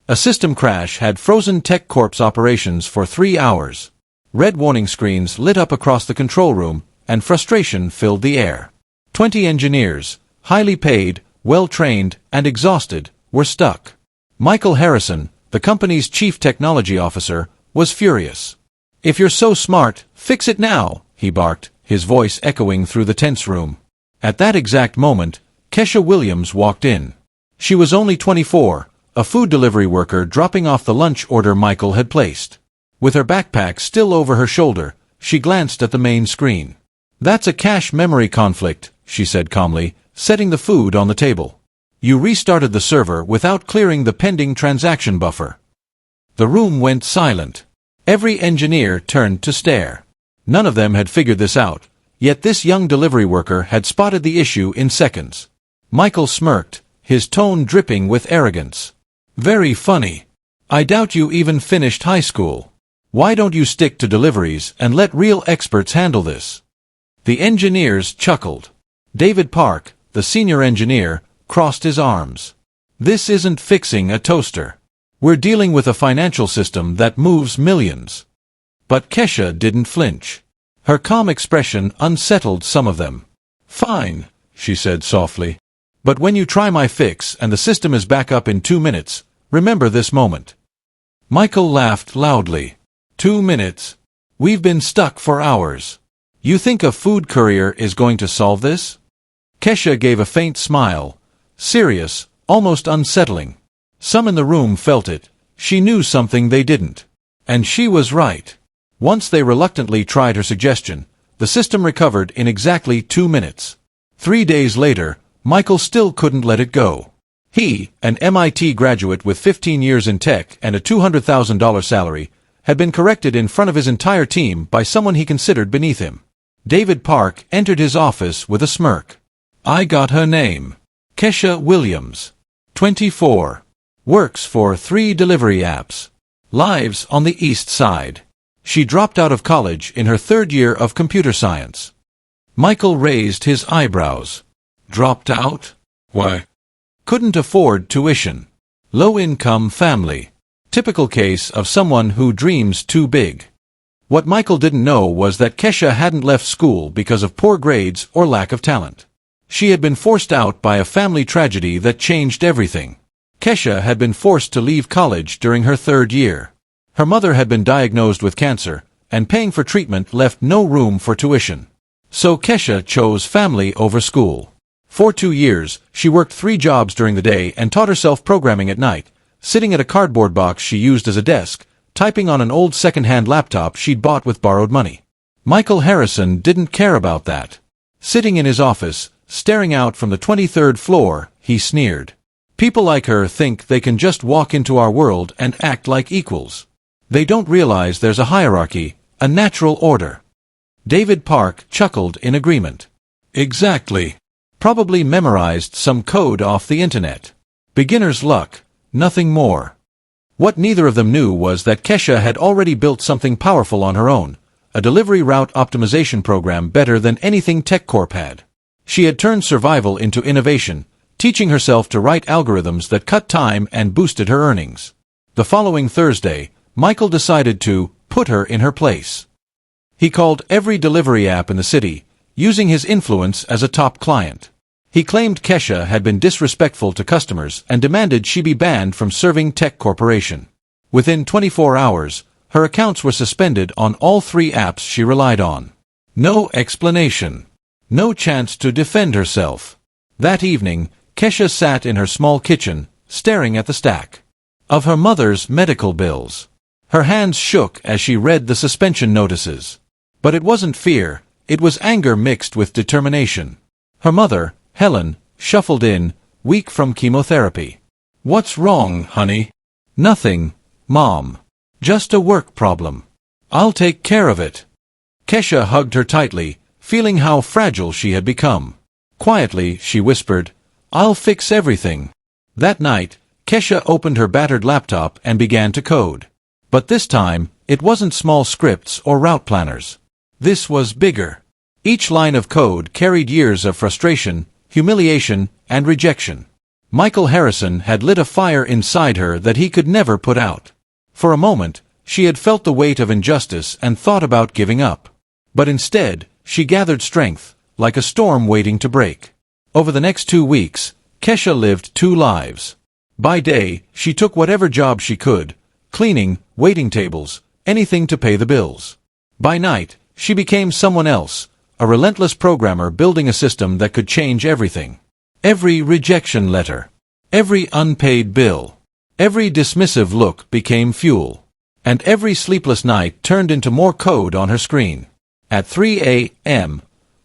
A system crash had frozen TechCorp's operations for 3 hours. Red warning screens lit up across the control room, and frustration filled the air. 20 engineers, highly paid, well-trained, and exhausted, were stuck. Michael Harrison, the company's chief technology officer, was furious. "If you're so smart, fix it now," he barked, his voice echoing through the tense room. At that exact moment, Kesha Williams walked in. She was only 24, a food delivery worker dropping off the lunch order Michael had placed. With her backpack still over her shoulder, she glanced at the main screen. "That's a cache memory conflict," she said calmly, setting the food on the table. "You restarted the server without clearing the pending transaction buffer." The room went silent. Every engineer turned to stare. None of them had figured this out, yet this young delivery worker had spotted the issue in seconds. Michael smirked, his tone dripping with arrogance. "Very funny. I doubt you even finished high school. Why don't you stick to deliveries and let real experts handle this?" The engineers chuckled. David Park, the senior engineer, crossed his arms. "This isn't fixing a toaster. We're dealing with a financial system that moves millions." But Kesha didn't flinch. Her calm expression unsettled some of them. "Fine," she said softly. "But when you try my fix and the system is back up in 2 minutes, remember this moment." Michael laughed loudly. 2 minutes? We've been stuck for hours. You think a food courier is going to solve this? Kesha gave a faint smile. Serious, almost unsettling. Some in the room felt it. She knew something they didn't. And she was right. Once they reluctantly tried her suggestion, the system recovered in exactly 2 minutes. 3 days later, Michael still couldn't let it go. He, an MIT graduate with 15 years in tech and a $200,000 salary, had been corrected in front of his entire team by someone he considered beneath him. David Park entered his office with a smirk. "I got her name. Kesha Williams. 24. Works for 3 delivery apps. Lives on the East Side. She dropped out of college in her 3rd year of computer science." Michael raised his eyebrows. "Dropped out? Why?" "Couldn't afford tuition. Low-income family. Typical case of someone who dreams too big." What Michael didn't know was that Kesha hadn't left school because of poor grades or lack of talent. She had been forced out by a family tragedy that changed everything. Kesha had been forced to leave college during her 3rd year. Her mother had been diagnosed with cancer, and paying for treatment left no room for tuition. So Kesha chose family over school. For 2 years, she worked 3 jobs during the day and taught herself programming at night, sitting at a cardboard box she used as a desk, typing on an old second-hand laptop she'd bought with borrowed money. Michael Harrison didn't care about that. Sitting in his office, staring out from the 23rd floor, he sneered. "People like her think they can just walk into our world and act like equals. They don't realize there's a hierarchy, a natural order." David Park chuckled in agreement. "Exactly. Probably memorized some code off the internet. Beginner's luck, nothing more." What neither of them knew was that Kesha had already built something powerful on her own, a delivery route optimization program better than anything TechCorp had. She had turned survival into innovation, teaching herself to write algorithms that cut time and boosted her earnings. The following Thursday, Michael decided to put her in her place. He called every delivery app in the city, using his influence as a top client. He claimed Kesha had been disrespectful to customers and demanded she be banned from serving Tech Corporation. Within 24 hours, her accounts were suspended on all 3 apps she relied on. No explanation. No chance to defend herself. That evening, Kesha sat in her small kitchen, staring at the stack of her mother's medical bills. Her hands shook as she read the suspension notices. But it wasn't fear, it was anger mixed with determination. Her mother, Helen, shuffled in, weak from chemotherapy. "What's wrong, honey?" "Nothing, Mom. Just a work problem. I'll take care of it." Kesha hugged her tightly, feeling how fragile she had become. Quietly, she whispered, "I'll fix everything." That night, Kesha opened her battered laptop and began to code. But this time, it wasn't small scripts or route planners. This was bigger. Each line of code carried years of frustration, humiliation, and rejection. Michael Harrison had lit a fire inside her that he could never put out. For a moment, she had felt the weight of injustice and thought about giving up. But instead, she gathered strength, like a storm waiting to break. Over the next 2 weeks, Kesha lived 2 lives. By day, she took whatever job she could, cleaning, waiting tables, anything to pay the bills. By night, she became someone else, a relentless programmer building a system that could change everything. Every rejection letter, every unpaid bill, every dismissive look became fuel. And every sleepless night turned into more code on her screen. At 3 a.m.,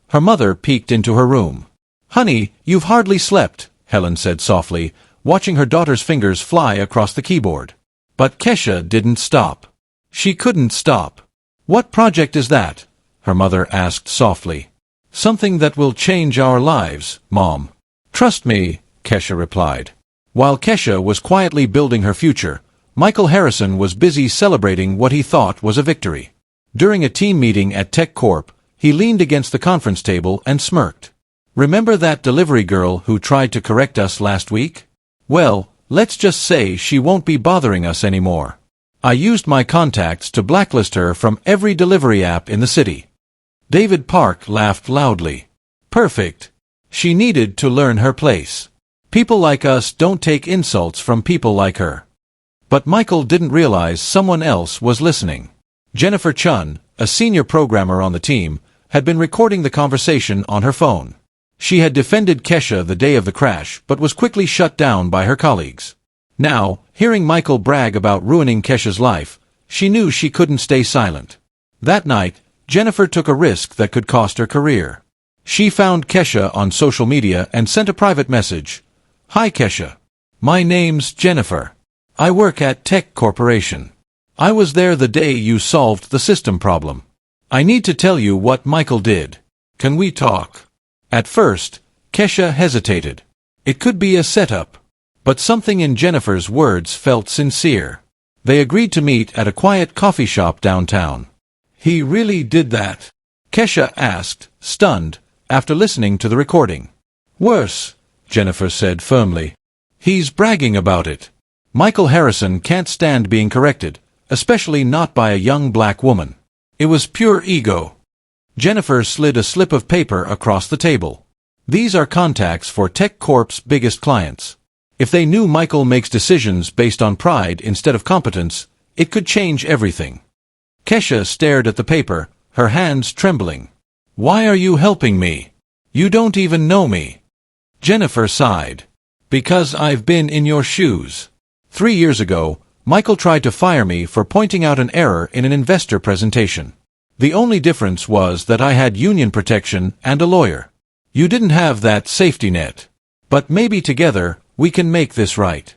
her mother peeked into her room. "Honey, you've hardly slept," Helen said softly, watching her daughter's fingers fly across the keyboard. But Kesha didn't stop. She couldn't stop. "What project is that?" her mother asked softly. "Something that will change our lives, Mom." "Trust me," Kesha replied. While Kesha was quietly building her future, Michael Harrison was busy celebrating what he thought was a victory. During a team meeting at Tech Corp, he leaned against the conference table and smirked. "Remember that delivery girl who tried to correct us last week? Well, let's just say she won't be bothering us anymore. I used my contacts to blacklist her from every delivery app in the city." David Park laughed loudly. "Perfect. She needed to learn her place. People like us don't take insults from people like her." But Michael didn't realize someone else was listening. Jennifer Chun, a senior programmer on the team, had been recording the conversation on her phone. She had defended Kesha the day of the crash but was quickly shut down by her colleagues. Now, hearing Michael brag about ruining Kesha's life, she knew she couldn't stay silent. That night, Jennifer took a risk that could cost her career. She found Kesha on social media and sent a private message. "Hi Kesha. My name's Jennifer. I work at Tech Corporation. I was there the day you solved the system problem. I need to tell you what Michael did. Can we talk?" At first, Kesha hesitated. It could be a setup. But something in Jennifer's words felt sincere. They agreed to meet at a quiet coffee shop downtown. "He really did that?" Kesha asked, stunned, after listening to the recording. "Worse," Jennifer said firmly. "He's bragging about it." Michael Harrison can't stand being corrected, especially not by a young black woman. It was pure ego. Jennifer slid a slip of paper across the table. "These are contacts for Tech Corp's biggest clients. If they knew Michael makes decisions based on pride instead of competence, it could change everything." Kesha stared at the paper, her hands trembling. "Why are you helping me? You don't even know me." Jennifer sighed. "Because I've been in your shoes. 3 years ago, Michael tried to fire me for pointing out an error in an investor presentation. The only difference was that I had union protection and a lawyer. You didn't have that safety net. But maybe together, we can make this right."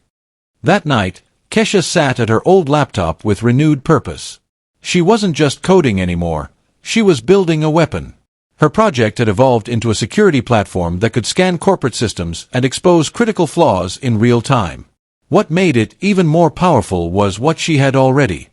That night, Kesha sat at her old laptop with renewed purpose. She wasn't just coding anymore. She was building a weapon. Her project had evolved into a security platform that could scan corporate systems and expose critical flaws in real time. What made it even more powerful was what she had already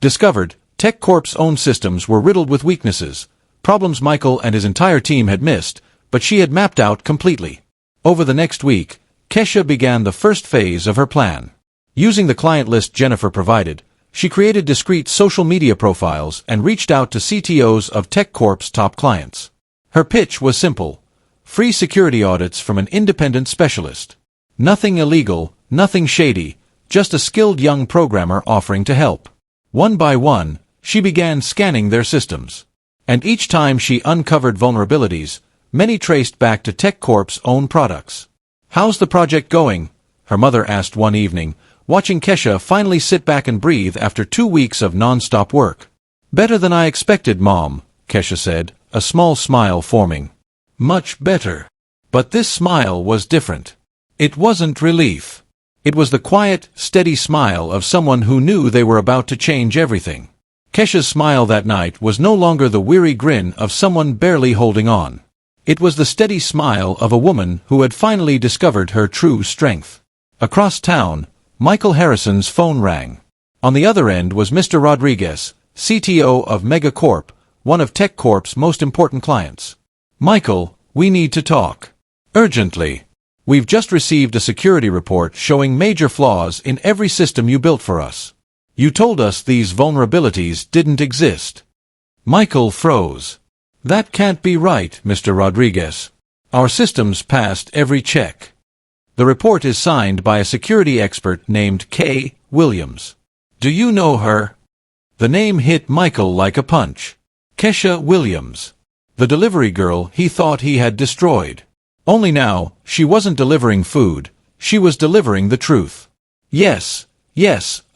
discovered. Tech Corp's own systems were riddled with weaknesses, problems Michael and his entire team had missed, but she had mapped out completely. Over the next week, Kesha began the first phase of her plan. Using the client list Jennifer provided, she created discrete social media profiles and reached out to CTOs of Tech Corp's top clients. Her pitch was simple: free security audits from an independent specialist. Nothing illegal, nothing shady, just a skilled young programmer offering to help. One by one, she began scanning their systems. And each time she uncovered vulnerabilities, many traced back to Tech Corp's own products. "How's the project going?" her mother asked one evening, watching Kesha finally sit back and breathe after 2 weeks of non-stop work. "Better than I expected, Mom," Kesha said, a small smile forming. "Much better." But this smile was different. It wasn't relief. It was the quiet, steady smile of someone who knew they were about to change everything. Kesha's smile that night was no longer the weary grin of someone barely holding on. It was the steady smile of a woman who had finally discovered her true strength. Across town, Michael Harrison's phone rang. On the other end was Mr. Rodriguez, CTO of Megacorp, one of Tech Corp's most important clients. "Michael, we need to talk. Urgently." We've just received a security report showing major flaws in every system you built for us. You told us these vulnerabilities didn't exist. Michael froze. That can't be right, Mr. Rodriguez. Our systems passed every check. The report is signed by a security expert named Kay Williams. Do you know her? The name hit Michael like a punch. Kesha Williams. The delivery girl he thought he had destroyed. Only now, she wasn't delivering food, she was delivering the truth. Yes,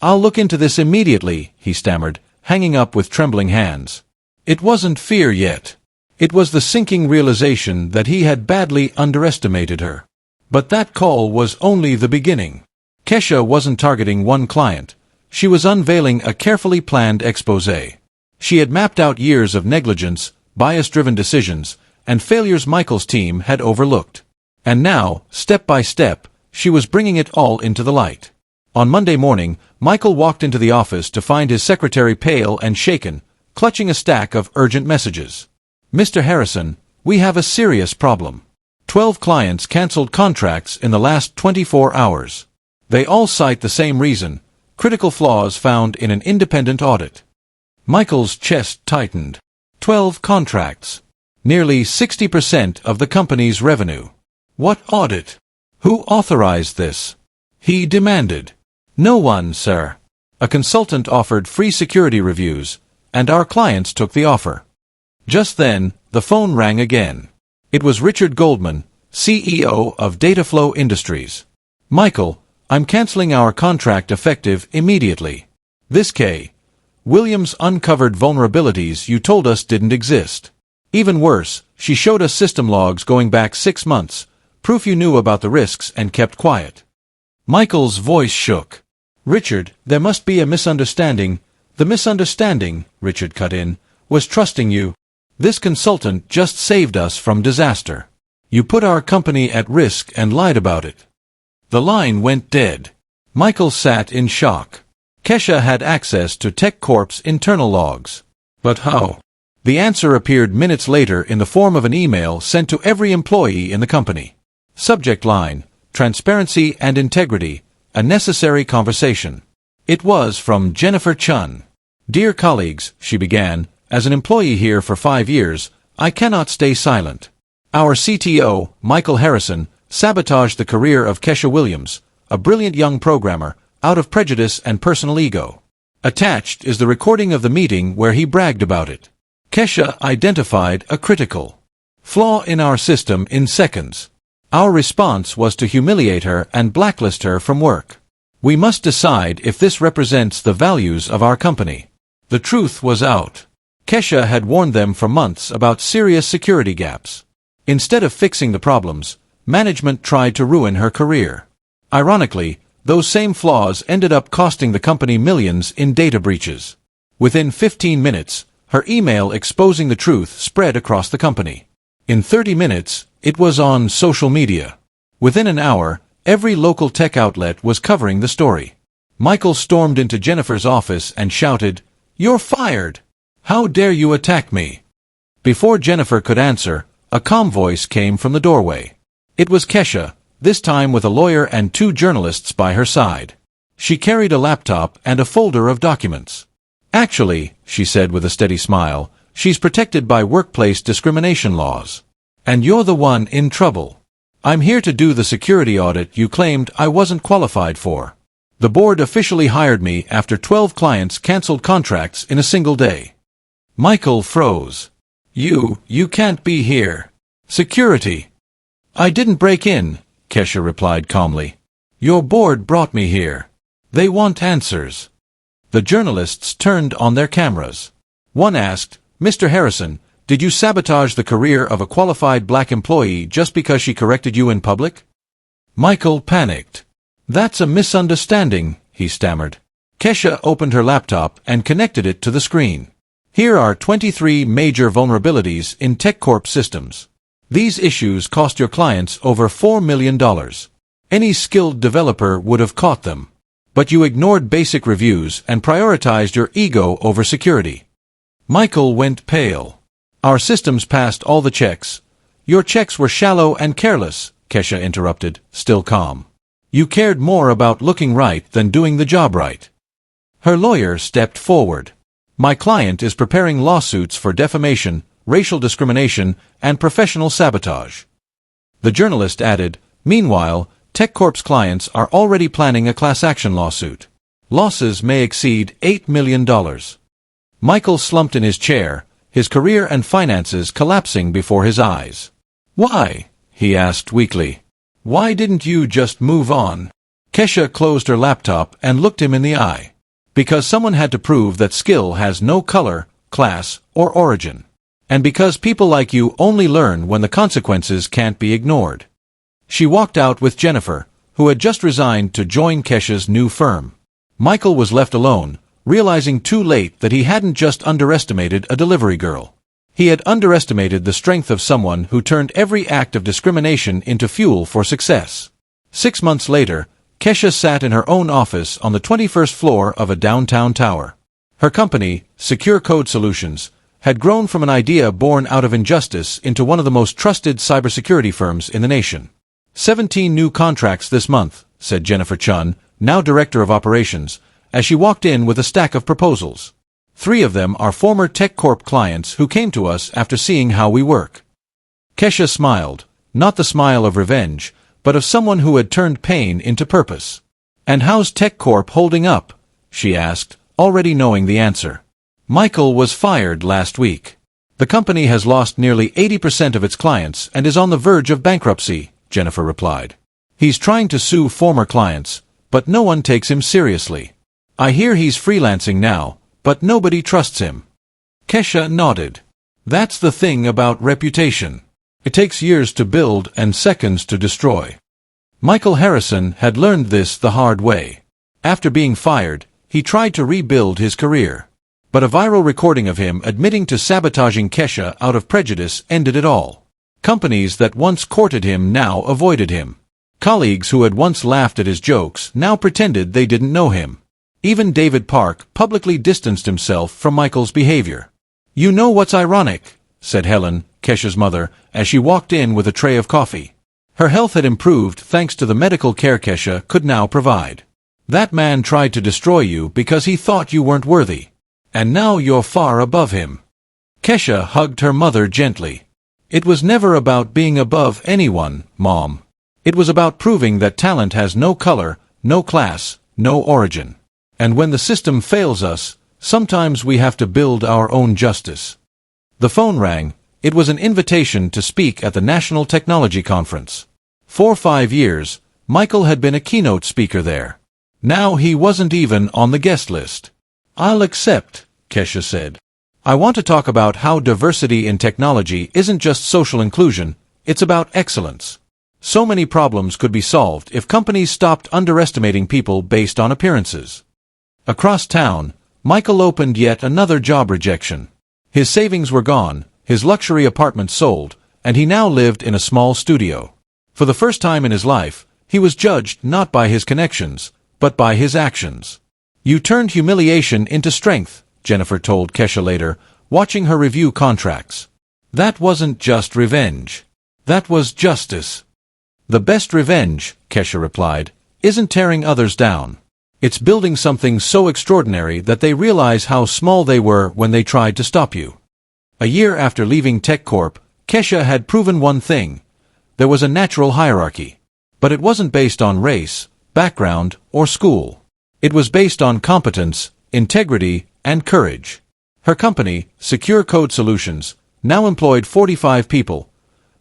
I'll look into this immediately, he stammered, hanging up with trembling hands. It wasn't fear yet. It was the sinking realization that he had badly underestimated her. But that call was only the beginning. Kesha wasn't targeting one client. She was unveiling a carefully planned exposé. She had mapped out years of negligence, bias-driven decisions, and failures Michael's team had overlooked. And now, step by step, she was bringing it all into the light. On Monday morning, Michael walked into the office to find his secretary pale and shaken, clutching a stack of urgent messages. Mr. Harrison, we have a serious problem. 12 clients canceled contracts in the last 24 hours. They all cite the same reason, critical flaws found in an independent audit. Michael's chest tightened. 12 contracts. Nearly 60% of the company's revenue. What audit? Who authorized this? He demanded. No one, sir. A consultant offered free security reviews, and our clients took the offer. Just then, the phone rang again. It was Richard Goldman, CEO of Dataflow Industries. Michael, I'm canceling our contract effective immediately. This Kay Williams uncovered vulnerabilities you told us didn't exist. Even worse, she showed us system logs going back 6 months, proof you knew about the risks and kept quiet. Michael's voice shook. Richard, there must be a misunderstanding. The misunderstanding, Richard cut in, was trusting you. This consultant just saved us from disaster. You put our company at risk and lied about it. The line went dead. Michael sat in shock. Kesha had access to TechCorp's internal logs. But how? The answer appeared minutes later in the form of an email sent to every employee in the company. Subject line, Transparency and Integrity, a necessary conversation. It was from Jennifer Chun. Dear colleagues, she began, as an employee here for 5 years, I cannot stay silent. Our CTO, Michael Harrison, sabotaged the career of Kesha Williams, a brilliant young programmer, out of prejudice and personal ego. Attached is the recording of the meeting where he bragged about it. Kesha identified a critical flaw in our system in seconds. Our response was to humiliate her and blacklist her from work. We must decide if this represents the values of our company. The truth was out. Kesha had warned them for months about serious security gaps. Instead of fixing the problems, management tried to ruin her career. Ironically, those same flaws ended up costing the company millions in data breaches. Within 15 minutes, her email exposing the truth spread across the company. In 30 minutes, it was on social media. Within an hour, every local tech outlet was covering the story. Michael stormed into Jennifer's office and shouted, "You're fired! How dare you attack me?" Before Jennifer could answer, a calm voice came from the doorway. It was Kesha, this time with a lawyer and 2 journalists by her side. She carried a laptop and a folder of documents. Actually, she said with a steady smile, she's protected by workplace discrimination laws. And you're the one in trouble. I'm here to do the security audit you claimed I wasn't qualified for. The board officially hired me after 12 clients canceled contracts in a single day. Michael froze. You can't be here. Security. I didn't break in, Kesha replied calmly. Your board brought me here. They want answers. The journalists turned on their cameras. One asked, Mr. Harrison, did you sabotage the career of a qualified black employee just because she corrected you in public? Michael panicked. That's a misunderstanding, he stammered. Kesha opened her laptop and connected it to the screen. Here are 23 major vulnerabilities in TechCorp systems. These issues cost your clients over $4 million. Any skilled developer would have caught them. But you ignored basic reviews and prioritized your ego over security. Michael went pale. Our systems passed all the checks. Your checks were shallow and careless, Kesha interrupted, still calm. You cared more about looking right than doing the job right. Her lawyer stepped forward. My client is preparing lawsuits for defamation, racial discrimination, and professional sabotage. The journalist added, meanwhile, TechCorp's clients are already planning a class action lawsuit. Losses may exceed $8 million. Michael slumped in his chair, his career and finances collapsing before his eyes. Why? He asked weakly. Why didn't you just move on? Kesha closed her laptop and looked him in the eye. Because someone had to prove that skill has no color, class, or origin. And because people like you only learn when the consequences can't be ignored. She walked out with Jennifer, who had just resigned to join Kesha's new firm. Michael was left alone, realizing too late that he hadn't just underestimated a delivery girl. He had underestimated the strength of someone who turned every act of discrimination into fuel for success. 6 months later, Kesha sat in her own office on the 21st floor of a downtown tower. Her company, Secure Code Solutions, had grown from an idea born out of injustice into one of the most trusted cybersecurity firms in the nation. 17 new contracts this month, said Jennifer Chun, now Director of Operations, as she walked in with a stack of proposals. 3 of them are former TechCorp clients who came to us after seeing how we work. Kesha smiled, not the smile of revenge, but of someone who had turned pain into purpose. And how's TechCorp holding up? She asked, already knowing the answer. Michael was fired last week. The company has lost nearly 80% of its clients and is on the verge of bankruptcy, Jennifer replied. He's trying to sue former clients, but no one takes him seriously. I hear he's freelancing now, but nobody trusts him. Kesha nodded. That's the thing about reputation. It takes years to build and seconds to destroy. Michael Harrison had learned this the hard way. After being fired, he tried to rebuild his career. But a viral recording of him admitting to sabotaging Kesha out of prejudice ended it all. Companies that once courted him now avoided him. Colleagues who had once laughed at his jokes now pretended they didn't know him. Even David Park publicly distanced himself from Michael's behavior. You know what's ironic? Said Helen, Kesha's mother, as she walked in with a tray of coffee. Her health had improved thanks to the medical care Kesha could now provide. That man tried to destroy you because he thought you weren't worthy. And now you're far above him. Kesha hugged her mother gently. It was never about being above anyone, Mom. It was about proving that talent has no color, no class, no origin. And when the system fails us, sometimes we have to build our own justice. The phone rang. It was an invitation to speak at the National Technology Conference. For 5 years, Michael had been a keynote speaker there. Now he wasn't even on the guest list. I'll accept, Kesha said. I want to talk about how diversity in technology isn't just social inclusion, it's about excellence. So many problems could be solved if companies stopped underestimating people based on appearances. Across town, Michael opened yet another job rejection. His savings were gone, his luxury apartment sold, and he now lived in a small studio. For the first time in his life, he was judged not by his connections, but by his actions. You turned humiliation into strength, Jennifer told Kesha later, watching her review contracts. That wasn't just revenge. That was justice. The best revenge, Kesha replied, isn't tearing others down. It's building something so extraordinary that they realize how small they were when they tried to stop you. A year after leaving TechCorp, Kesha had proven one thing. There was a natural hierarchy. But it wasn't based on race, background, or school. It was based on competence, integrity, and courage. Her company, Secure Code Solutions, now employed 45 people,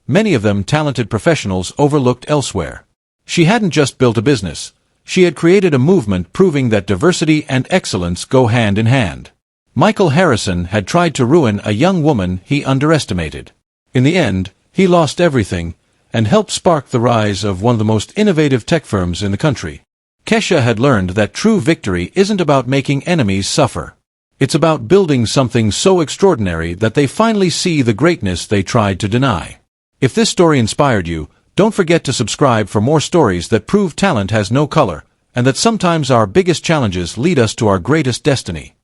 many of them talented professionals overlooked elsewhere. She hadn't just built a business. She had created a movement proving that diversity and excellence go hand in hand. Michael Harrison had tried to ruin a young woman he underestimated. In the end, he lost everything, and helped spark the rise of one of the most innovative tech firms in the country. Kesha had learned that true victory isn't about making enemies suffer. It's about building something so extraordinary that they finally see the greatness they tried to deny. If this story inspired you, don't forget to subscribe for more stories that prove talent has no color, and that sometimes our biggest challenges lead us to our greatest destiny.